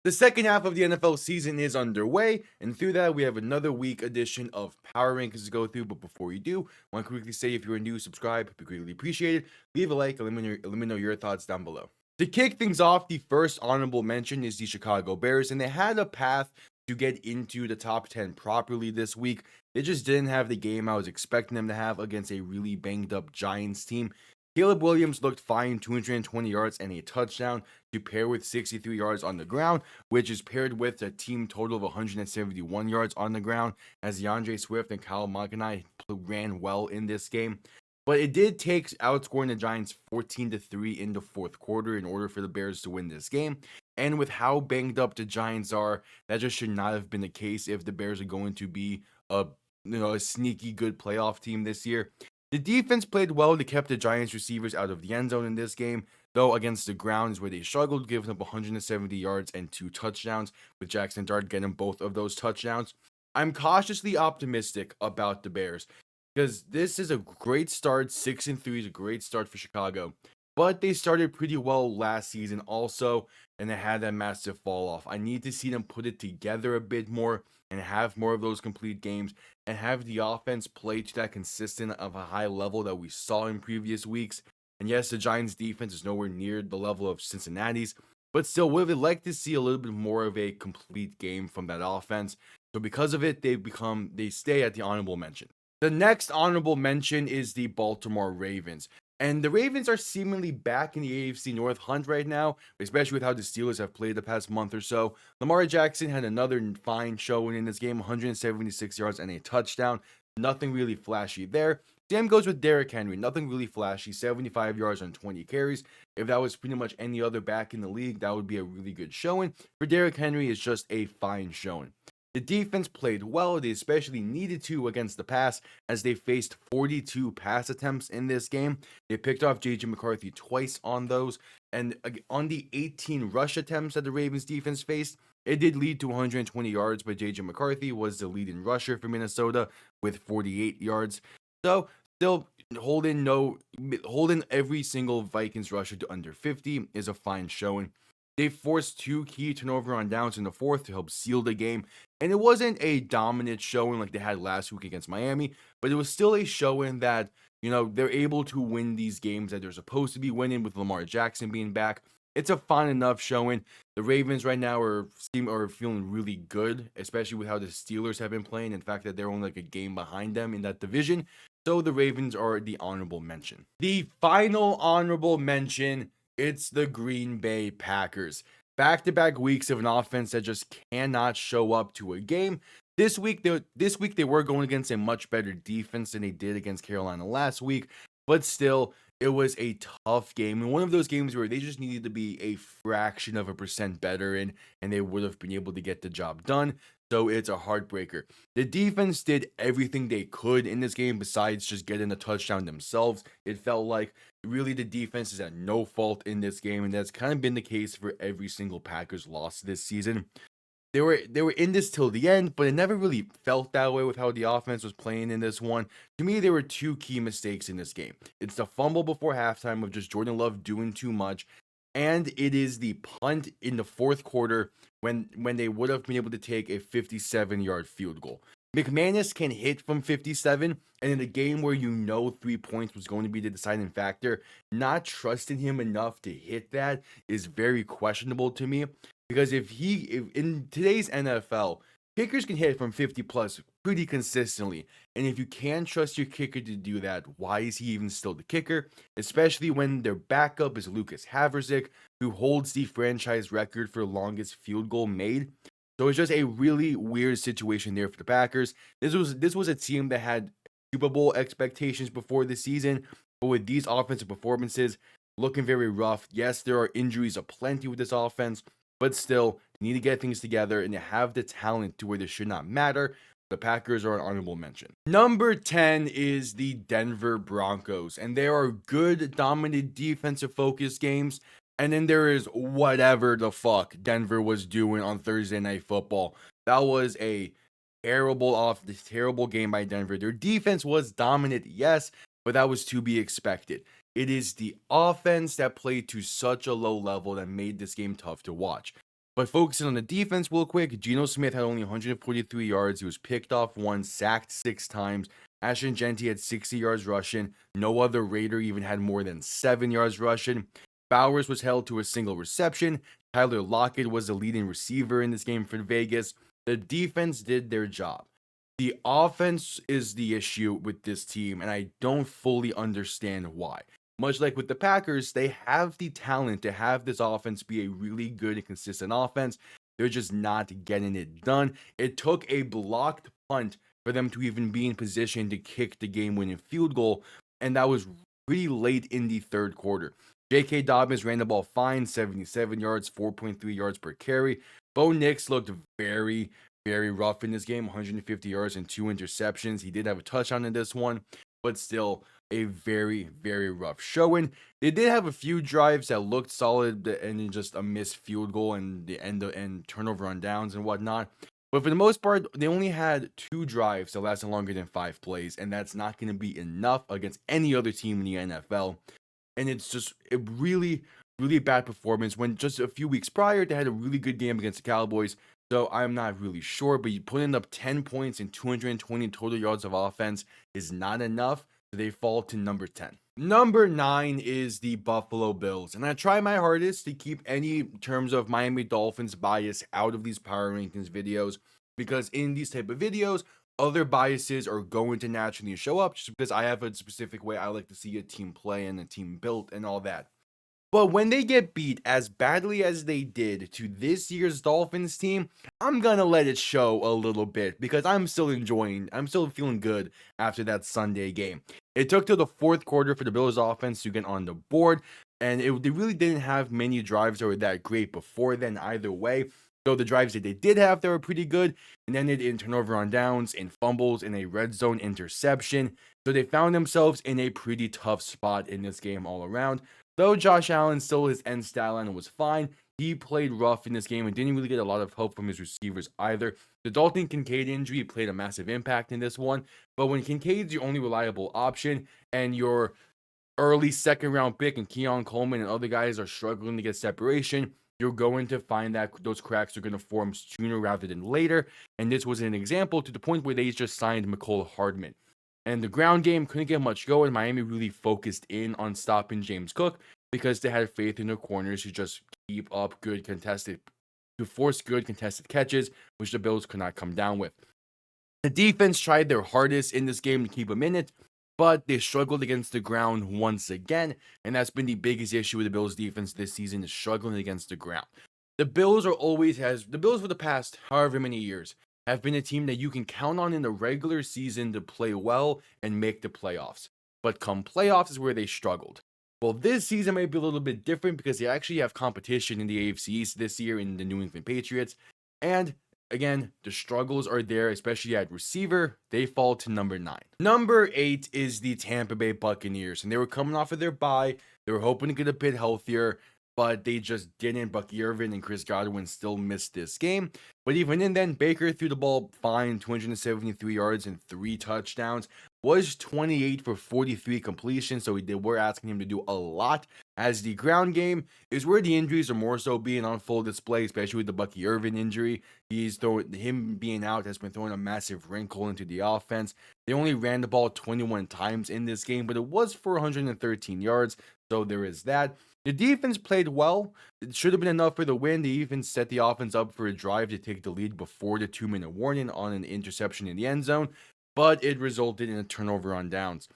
The second half of the NFL season is underway, and through that, we have another week edition of Power Rankings to go through. But before you do, I want to quickly say if you're new, subscribe, it'd be greatly appreciated. Leave a like, and let me know your thoughts down below. To kick things off, the first honorable mention is the Chicago Bears, and they had a path to get into the top 10 properly this week. They just didn't have the game I was expecting them to have against a really banged up Giants team. Caleb Williams looked fine, 220 yards and a touchdown to pair with 63 yards on the ground, which is paired with a team total of 171 yards on the ground, as DeAndre Swift and Kyle Maganai ran well in this game. But it did take outscoring the Giants 14-3 in the fourth quarter in order for the Bears to win this game. And with how banged up the Giants are, that just should not have been the case if the Bears are going to be a sneaky good playoff team this year. The defense played well to keep the Giants receivers out of the end zone in this game, though against the ground is where they struggled, giving up 170 yards and 2 touchdowns, with Jackson Dart getting both of those touchdowns. I'm cautiously optimistic about the Bears because this is a great start. 6-3 is a great start for Chicago, but they started pretty well last season also, and they had that massive fall off. I need to see them put it together a bit more and have more of those complete games and have the offense play to that consistent of a high level that we saw in previous weeks. And yes, the Giants defense is nowhere near the level of Cincinnati's, but still would have liked to see a little bit more of a complete game from that offense. So because of it, they stay at the honorable mention. The next honorable mention is the Baltimore Ravens. And the Ravens are seemingly back in the AFC North hunt right now, especially with how the Steelers have played the past month or so. Lamar Jackson had another fine showing in this game, 176 yards and a touchdown. Nothing really flashy there. Same goes with Derrick Henry. Nothing really flashy, 75 yards on 20 carries. If that was pretty much any other back in the league, that would be a really good showing. For Derrick Henry, it's just a fine showing. The defense played well. They especially needed to against the pass as they faced 42 pass attempts in this game. They picked off J.J. McCarthy twice on those. And on the 18 rush attempts that the Ravens defense faced, it did lead to 120 yards, but J.J. McCarthy was the leading rusher for Minnesota with 48 yards. So still holding every single Vikings rusher to under 50 is a fine showing. They forced 2 key turnover on downs in the fourth to help seal the game. And it wasn't a dominant showing like they had last week against Miami, but it was still a showing that, they're able to win these games that they're supposed to be winning with Lamar Jackson being back. It's a fine enough showing. The Ravens right now are feeling really good, especially with how the Steelers have been playing and the fact that they're only like a game behind them in that division. So the Ravens are the honorable mention. The final honorable mention, it's the Green Bay Packers. Back-to-back weeks of an offense that just cannot show up to a game. This week they were going against a much better defense than they did against Carolina last week, but still, it was a tough game. And one of those games where they just needed to be a fraction of a percent better in, and they would have been able to get the job done. So it's a heartbreaker. The defense did everything they could in this game besides just getting a touchdown themselves. It felt like really the defense is at no fault in this game, and that's kind of been the case for every single Packers loss this season. They were in this till the end, but it never really felt that way with how the offense was playing in this one. To me, there were 2 key mistakes in this game. It's the fumble before halftime of just Jordan Love doing too much, and it is the punt in the fourth quarter when they would have been able to take a 57-yard field goal. McManus can hit from 57, and in a game where 3 points was going to be the deciding factor, not trusting him enough to hit that is very questionable to me. Because if in today's NFL, kickers can hit from 50 plus pretty consistently. And if you can trust your kicker to do that, why is he even still the kicker? Especially when their backup is Lucas Haverzik, who holds the franchise record for longest field goal made. So it's just a really weird situation there for the Packers. This was a team that had Super Bowl expectations before the season, but with these offensive performances looking very rough. Yes, there are injuries aplenty with this offense, but still, they need to get things together and they have the talent to where this should not matter. The Packers are an honorable mention. Number 10 is the Denver Broncos, and there are good, dominant, defensive focused games. And then there is whatever the fuck Denver was doing on Thursday Night Football. That was a terrible game by Denver. Their defense was dominant, yes, but that was to be expected. It is the offense that played to such a low level that made this game tough to watch. But focusing on the defense real quick, Geno Smith had only 143 yards. He was picked off once, sacked 6 times. Ashton Genty had 60 yards rushing. No other Raider even had more than 7 yards rushing. Bowers was held to a single reception. Tyler Lockett was the leading receiver in this game for Vegas. The defense did their job. The offense is the issue with this team, and I don't fully understand why. Much like with the Packers, they have the talent to have this offense be a really good and consistent offense. They're just not getting it done. It took a blocked punt for them to even be in position to kick the game-winning field goal, and that was pretty late in the third quarter. J.K. Dobbins ran the ball fine, 77 yards, 4.3 yards per carry. Bo Nix looked very rough in this game, 150 yards and 2 interceptions. He did have a touchdown in this one, but still a very rough showing. They did have a few drives that looked solid, and then just a missed field goal and the end turnover on downs and whatnot. But for the most part, they only had 2 drives that lasted longer than 5 plays, and that's not going to be enough against any other team in the NFL. And it's just a really bad performance when just a few weeks prior they had a really good game against the Cowboys. So I'm not really sure, but you putting up 10 points and 220 total yards of offense is not enough. So they fall to number 10. Number 9 is the Buffalo Bills. And I try my hardest to keep any terms of Miami Dolphins bias out of these power rankings videos, because in these type of videos, other biases are going to naturally show up just because I have a specific way I like to see a team play and a team built and all that. But when they get beat as badly as they did to this year's Dolphins team, I'm gonna let it show a little bit because I'm still feeling good after that Sunday game. It took till the fourth quarter for the Bills offense to get on the board, and they really didn't have many drives that were that great before then either way. So the drives that they did have, they were pretty good, and ended in turnover on downs, in fumbles, in a red zone interception. So they found themselves in a pretty tough spot in this game all around. Though Josh Allen still his end stat line was fine, he played rough in this game and didn't really get a lot of help from his receivers either. The Dalton Kincaid injury played a massive impact in this one, but when Kincaid's your only reliable option and your early second round pick and Keon Coleman and other guys are struggling to get separation, you're going to find that those cracks are going to form sooner rather than later. And this was an example to the point where they just signed Mecole Hardman. And the ground game couldn't get much going. Miami really focused in on stopping James Cook because they had faith in their corners to just force good contested catches, which the Bills could not come down with. The defense tried their hardest in this game to keep them in it, but they struggled against the ground once again, and that's been the biggest issue with the Bills defense this season, is struggling against the ground. The Bills for the past however many years have been a team that you can count on in the regular season to play well and make the playoffs. But come playoffs is where they struggled. Well, this season might be a little bit different because they actually have competition in the AFC East this year in the New England Patriots. And again, the struggles are there, especially at receiver. They fall to number 9. Number 8 is the Tampa Bay Buccaneers, and they were coming off of their bye. They were hoping to get a bit healthier, but they just didn't. Bucky Irvin and Chris Godwin still missed this game. But even in then, Baker threw the ball fine, 273 yards and 3 touchdowns. Was 28 for 43 completion, so they were asking him to do a lot. As the ground game is where the injuries are more so being on full display, especially with the Bucky Irvin injury. Him being out has been throwing a massive wrinkle into the offense. They only ran the ball 21 times in this game, but it was for 113 yards, so there is that. The defense played well. It should have been enough for the win. They even set the offense up for a drive to take the lead before the 2-minute warning on an interception in the end zone, but it resulted in a turnover on downs.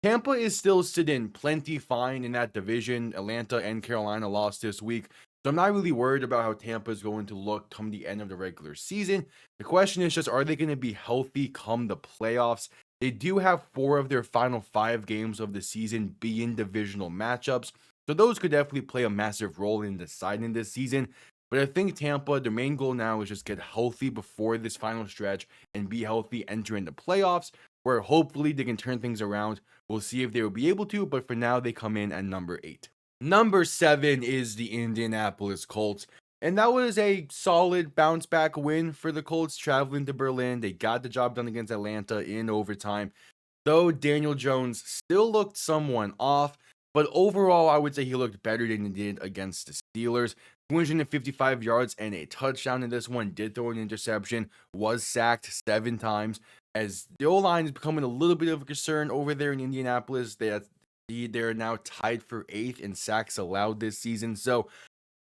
Tampa is still sitting plenty fine in that division. Atlanta and Carolina lost this week, so I'm not really worried about how Tampa is going to look come the end of the regular season. The question is just, are they going to be healthy come the playoffs? They do have 4 of their final 5 games of the season being divisional matchups, so those could definitely play a massive role in deciding this season. But I think Tampa, their main goal now is just get healthy before this final stretch and be healthy entering the playoffs, where hopefully they can turn things around. We'll see if they will be able to, but for now they come in at number 8. Number 7 is the Indianapolis Colts. And that was a solid bounce back win for the Colts traveling to Berlin. They got the job done against Atlanta in overtime. Though Daniel Jones still looked somewhat off, but overall, I would say he looked better than he did against the Steelers. 255 yards and a touchdown in this one. Did throw an interception, was sacked 7 times. As the O-line is becoming a little bit of a concern over there in Indianapolis. They're now tied for 8th in sacks allowed this season. So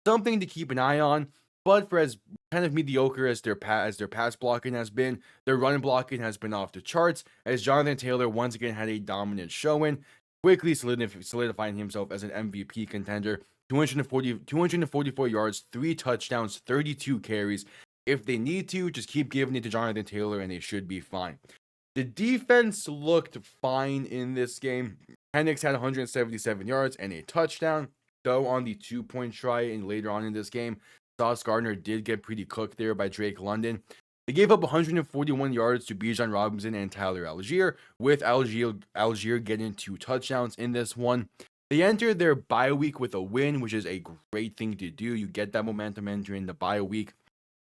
something to keep an eye on. But for as kind of mediocre as their pass blocking has been, their run blocking has been off the charts. As Jonathan Taylor once again had a dominant showing, quickly solidifying himself as an MVP contender. 244 yards, 3 touchdowns, 32 carries. If they need to, just keep giving it to Jonathan Taylor and they should be fine. The defense looked fine in this game. Penix had 177 yards and a touchdown. Though on the 2-point try and later on in this game, Sauce Gardner did get pretty cooked there by Drake London. They gave up 141 yards to Bijan Robinson and Tyler Algier, with Algier getting 2 touchdowns in this one. They entered their bye week with a win, which is a great thing to do. You get that momentum entering the bye week.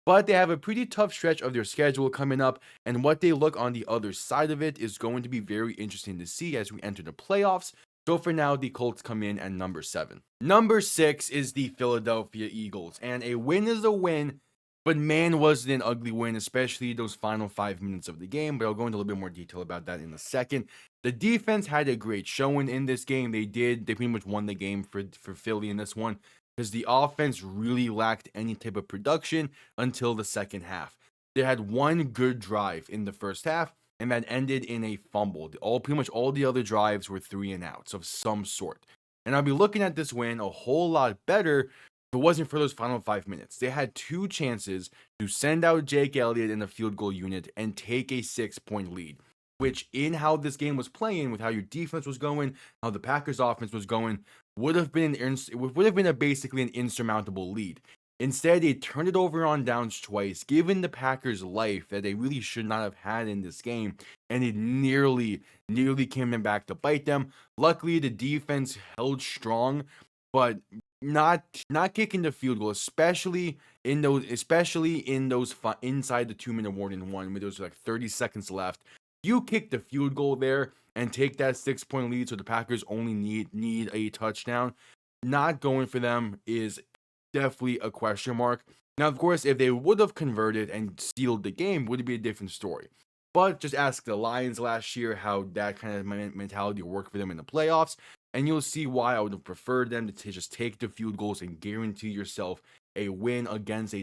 But they have a pretty tough stretch of their schedule coming up, and what they look on the other side of it is going to be very interesting to see as we enter the playoffs. So for now, the Colts come in at number 7. Number 6 is the Philadelphia Eagles, and a win is a win, but man, was it an ugly win, especially those final 5 minutes of the game, but I'll go into a little bit more detail about that in a second. The defense had a great showing in this game. They pretty much won the game for Philly in this one, because the offense really lacked any type of production until the second half. They had one good drive in the first half, and that ended in a fumble. Pretty much all the other drives were 3 and outs of some sort. And I'll be looking at this win a whole lot better if it wasn't for those final 5 minutes. They had 2 chances to send out Jake Elliott in the field goal unit and take a 6-point lead, which in how this game was playing, with how your defense was going, how the Packers offense was going, would have been basically an insurmountable lead. Instead, they turned it over on downs twice, giving the Packers life that they really should not have had in this game, and it nearly came back to bite them. Luckily, the defense held strong, but not kicking the field goal, especially in those inside the 2-minute warning one, where there was like 30 seconds left. You kick the field goal there and take that 6-point lead, so the Packers only need a touchdown. Not going for them is definitely a question mark. Now, of course, if they would have converted and sealed the game, would it be a different story? But just ask the Lions last year how that kind of mentality worked for them in the playoffs, and you'll see why I would have preferred them to just take the field goals and guarantee yourself a win against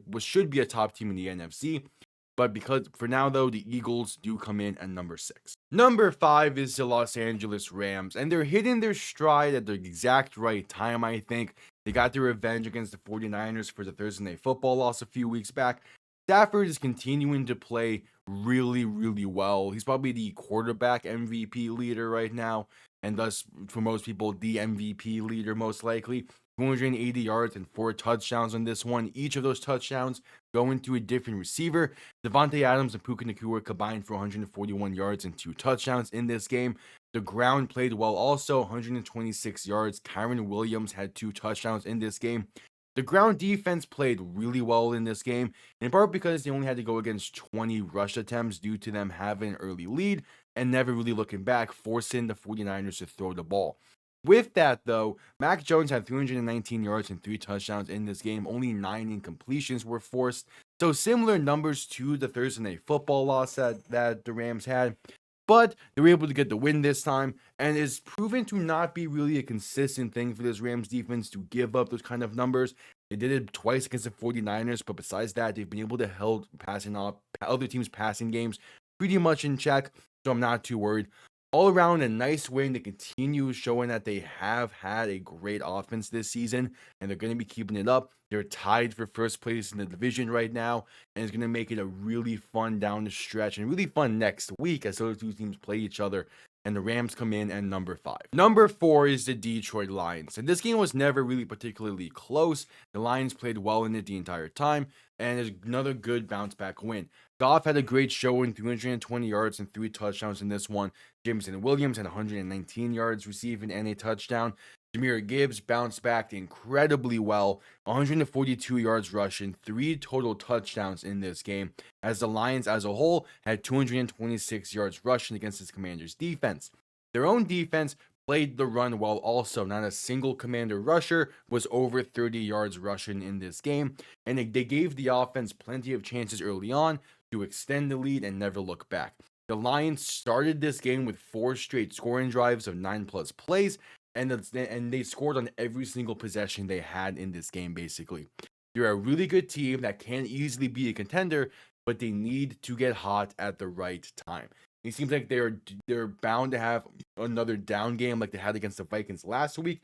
what should be a top team in the NFC. But because for now, though, the Eagles do come in at number 6. Number 5 is the Los Angeles Rams, and they're hitting their stride at the exact right time, I think. They got their revenge against the 49ers for the Thursday Night Football loss a few weeks back. Stafford is continuing to play really, really well. He's probably the quarterback MVP leader right now, and thus, for most people, the MVP leader most likely. 280 yards and 4 touchdowns on this one. Each of those touchdowns going to a different receiver. Devontae Adams and Puka Nacua combined for 141 yards and 2 touchdowns in this game. The ground played well also, 126 yards. Kyron Williams had 2 touchdowns in this game. The ground defense played really well in this game, in part because they only had to go against 20 rush attempts due to them having an early lead and never really looking back, forcing the 49ers to throw the ball. With that, though, Mac Jones had 319 yards and 3 touchdowns in this game. Only 9 incompletions were forced. So similar numbers to the Thursday Night Football loss that the Rams had. But they were able to get the win this time, and it's proven to not be really a consistent thing for this Rams defense to give up those kind of numbers. They did it twice against the 49ers, but besides that, they've been able to hold other teams' passing games pretty much in check, so I'm not too worried. All around, a nice win to continue showing that they have had a great offense this season, and they're going to be keeping it up. They're tied for first place in the division right now, and it's going to make it a really fun down the stretch and really fun next week as those 2 teams play each other. And the Rams come in at number 5. Number 4 is the Detroit Lions. And this game was never really particularly close. The Lions played well in it the entire time, and it's another good bounce back win. Goff had a great showing, 320 yards and 3 touchdowns in this one. Jameson Williams had 119 yards receiving and a touchdown. Jahmyr Gibbs bounced back incredibly well, 142 yards rushing, 3 total touchdowns in this game, as the Lions as a whole had 226 yards rushing against his Commanders' defense. Their own defense played the run well also. Not a single commander rusher was over 30 yards rushing in this game, and they gave the offense plenty of chances early on to extend the lead and never look back. The Lions started this game with 4 straight scoring drives of 9+ plays, and they scored on every single possession they had in this game, basically. They're a really good team that can easily be a contender, but they need to get hot at the right time. It seems like they're bound to have another down game like they had against the Vikings last week.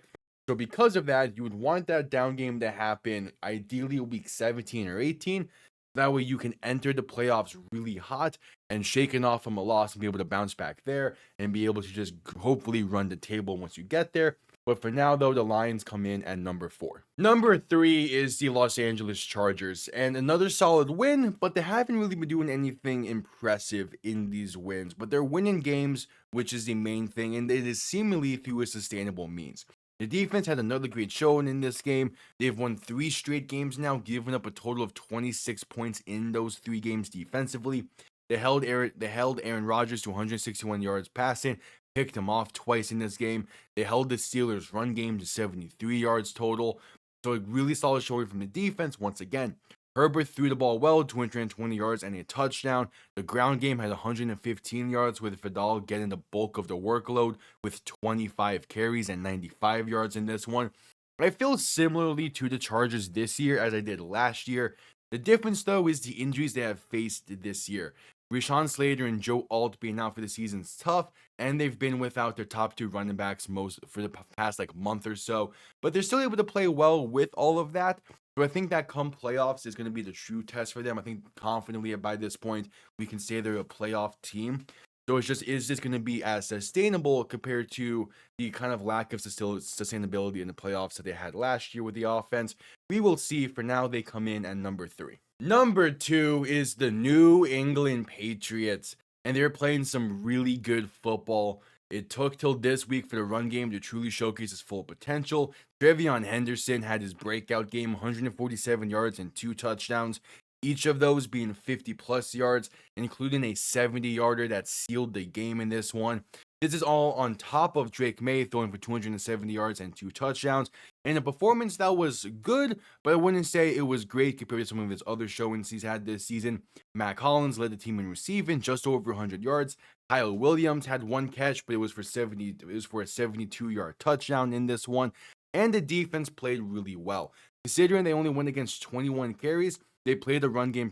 So because of that, you would want that down game to happen ideally week 17 or 18. That way you can enter the playoffs really hot and shaken off from a loss and be able to bounce back there and be able to just hopefully run the table once you get there. But for now, though, the Lions come in at number 4. Number 3 is the Los Angeles Chargers, and another solid win, but they haven't really been doing anything impressive in these wins. But they're winning games, which is the main thing, and it is seemingly through a sustainable means. The defense had another great showing in this game. They've won 3 straight games now, giving up a total of 26 points in those 3 games defensively. They held Aaron Rodgers to 161 yards passing, picked him off twice in this game. They held the Steelers' run game to 73 yards total. So a really solid showing from the defense once again. Herbert threw the ball well, 220 yards and a touchdown. The ground game had 115 yards, with Vidal getting the bulk of the workload with 25 carries and 95 yards in this one. I feel similarly to the Chargers this year as I did last year. The difference, though, is the injuries they have faced this year. Rashawn Slater and Joe Alt being out for the season is tough, and they've been without their top 2 running backs most for the past month or so. But they're still able to play well with all of that. So I think that come playoffs is going to be the true test for them. I think confidently by this point we can say they're a playoff team. So it's just, is this going to be as sustainable compared to the kind of lack of sustainability in the playoffs that they had last year with the offense? We will see. For now, they come in at number 3. Number 2 is the New England Patriots, and they're playing some really good football. It took till this week for the run game to truly showcase its full potential. Trevion Henderson had his breakout game, 147 yards and 2 touchdowns, each of those being 50+ yards, including a 70-yarder that sealed the game in this one. This is all on top of Drake May throwing for 270 yards and 2 touchdowns, and a performance that was good, but I wouldn't say it was great compared to some of his other showings he's had this season. Mac Hollins led the team in receiving, just over 100 yards. Kyle Williams had 1 catch, but it was for a 72-yard touchdown in this one, and the defense played really well. Considering they only went against 21 carries, they played the run game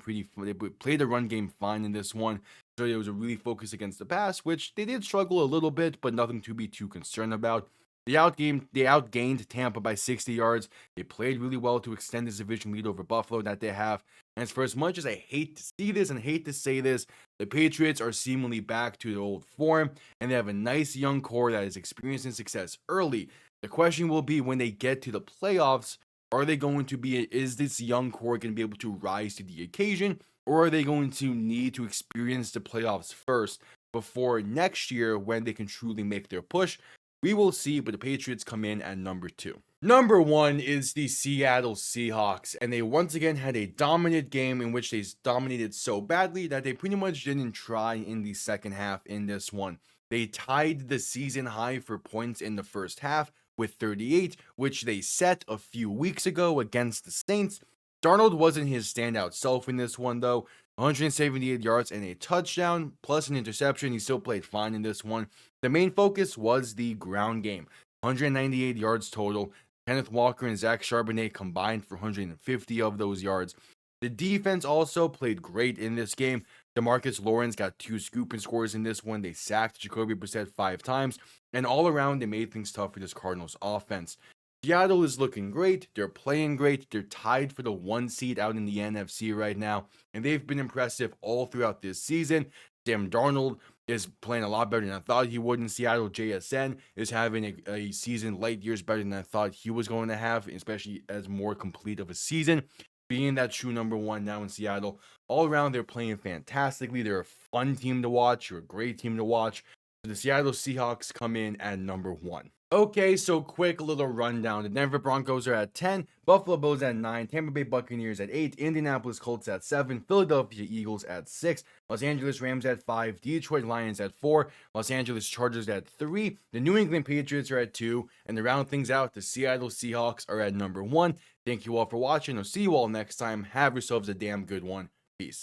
fine in this one. So it was a really focus against the pass, which they did struggle a little bit, but nothing to be too concerned about. They outgained Tampa by 60 yards. They played really well to extend this division lead over Buffalo that they have. And for as much as I hate to see this and hate to say this, the Patriots are seemingly back to their old form, and they have a nice young core that is experiencing success early. The question will be, when they get to the playoffs, is this young core going to be able to rise to the occasion, or are they going to need to experience the playoffs first before next year when they can truly make their push? We will see, but the Patriots come in at number 2. Number 1 is the Seattle Seahawks, and they once again had a dominant game in which they dominated so badly that they pretty much didn't try in the second half in this one. They tied the season high for points in the first half with 38, which they set a few weeks ago against the Saints. Darnold wasn't his standout self in this one, though. 178 yards and a touchdown, plus an interception. He still played fine in this one. The main focus was the ground game. 198 yards total. Kenneth Walker and Zach Charbonnet combined for 150 of those yards. The defense also played great in this game. DeMarcus Lawrence got 2 scooping scores in this one. They sacked Jacoby Brissett 5 times. And all around, they made things tough for this Cardinals offense. Seattle is looking great. They're playing great. They're tied for the 1 seed out in the NFC right now. And they've been impressive all throughout this season. Sam Darnold is playing a lot better than I thought he would in Seattle. JSN is having a season light years better than I thought he was going to have, especially as more complete of a season. Being that true number 1 now in Seattle. All around, they're playing fantastically. They're a fun team to watch. They're a great team to watch. The Seattle Seahawks come in at number 1. Okay, so quick little rundown. The Denver Broncos are at 10, Buffalo Bills at 9, Tampa Bay Buccaneers at 8, Indianapolis Colts at 7, Philadelphia Eagles at 6, Los Angeles Rams at 5, Detroit Lions at 4, Los Angeles Chargers at 3, the New England Patriots are at 2, and to round things out, the Seattle Seahawks are at number 1. Thank you all for watching. I'll see you all next time. Have yourselves a damn good one.